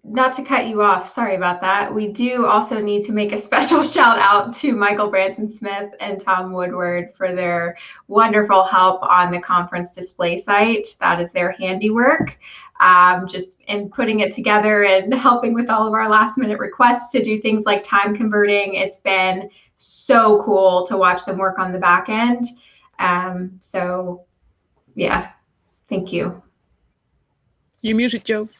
Not to cut you off, sorry about that. We do also need to make a special shout out to Michael Branson-Smith and Tom Woodward for their wonderful help on the conference display site. That is their handiwork. Just in putting it together and helping with all of our last minute requests to do things like time converting. It's been so cool to watch them work on the back end. So yeah, thank you. You muted, Joe.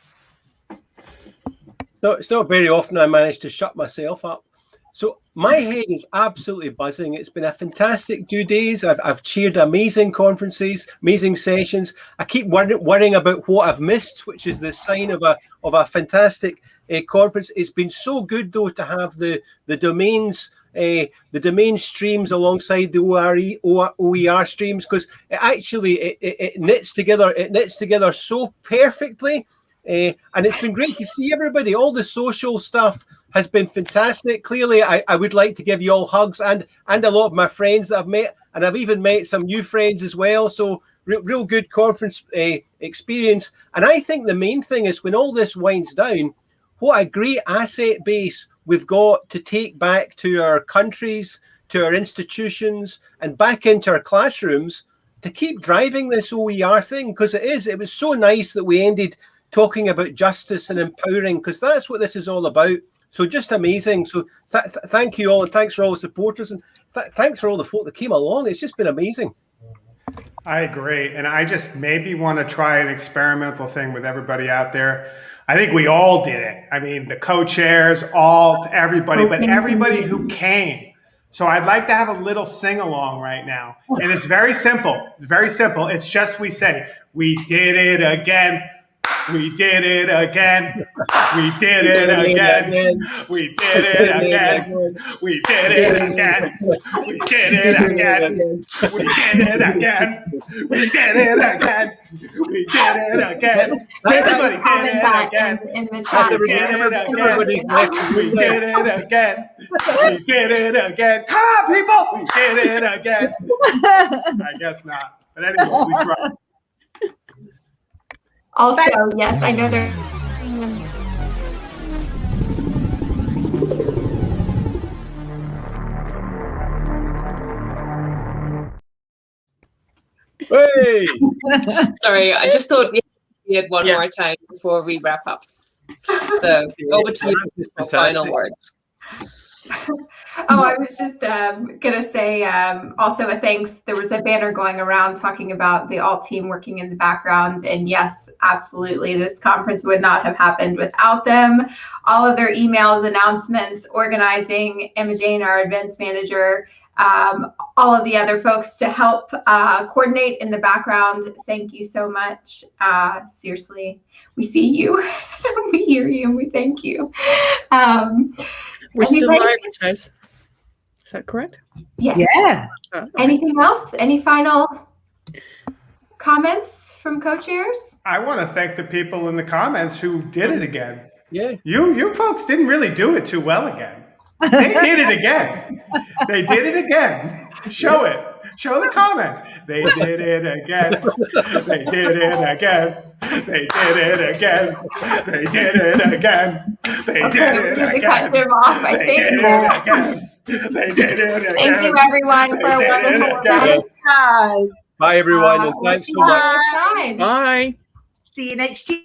No, it's not very often I manage to shut myself up. So my head is absolutely buzzing. It's been a fantastic 2 days. I've chaired amazing conferences, amazing sessions. I keep worrying about what I've missed, which is the sign of a fantastic conference. It's been so good though to have the domains streams alongside the OER streams, because it knits together so perfectly. And it's been great to see everybody. All the social stuff has been fantastic. Clearly, I would like to give you all hugs and a lot of my friends that I've met, and I've even met some new friends as well. So real good conference experience. And I think the main thing is when all this winds down, what a great asset base we've got to take back to our countries, to our institutions, and back into our classrooms to keep driving this OER thing, because it was so nice that we ended talking about justice and empowering, because that's what this is all about. So just amazing. So thank you all, and thanks for all the supporters, and thanks for all the folk that came along. It's just been amazing. I agree. And I just maybe want to try an experimental thing with everybody out there. I think we all did it. I mean, the co-chairs, everybody, but everybody who came. So I'd like to have a little sing-along right now. And it's very simple. It's very simple. It's just we say, we did it again. We did it again. We did it again. We did it again. We did it again. We did it again. We did it again. We did it again. We did it again. Everybody did it again. In the chat. We did it again. We did it again. We did it again. Come on, people. We did it again. I guess not. But anyway, we tried. Also, yes, I know there. Hey! Sorry, I just thought we had one more time before we wrap up. So over to you for final words. I was just going to say also a thanks. There was a banner going around talking about the alt team working in the background. And yes, absolutely, this conference would not have happened without them. All of their emails, announcements, organizing, Emma Jane, our events manager, all of the other folks to help coordinate in the background. Thank you so much. Seriously, we see you, we hear you, and we thank you. We're still live, it says. Is that correct? Yes. Yeah. Anything else? Any final comments from co-chairs? I want to thank the people in the comments who did it again. Yeah. You folks didn't really do it too well again. They did it again. They did it again. Show it. Show the comments. They did it again. They did it again. They did it again. They did it again. They did it again. Cut them off, I think. They did it again. They did it again. Thank you, everyone, for a wonderful event. Bye, everyone, and thanks so much. Bye. Bye. See you next year.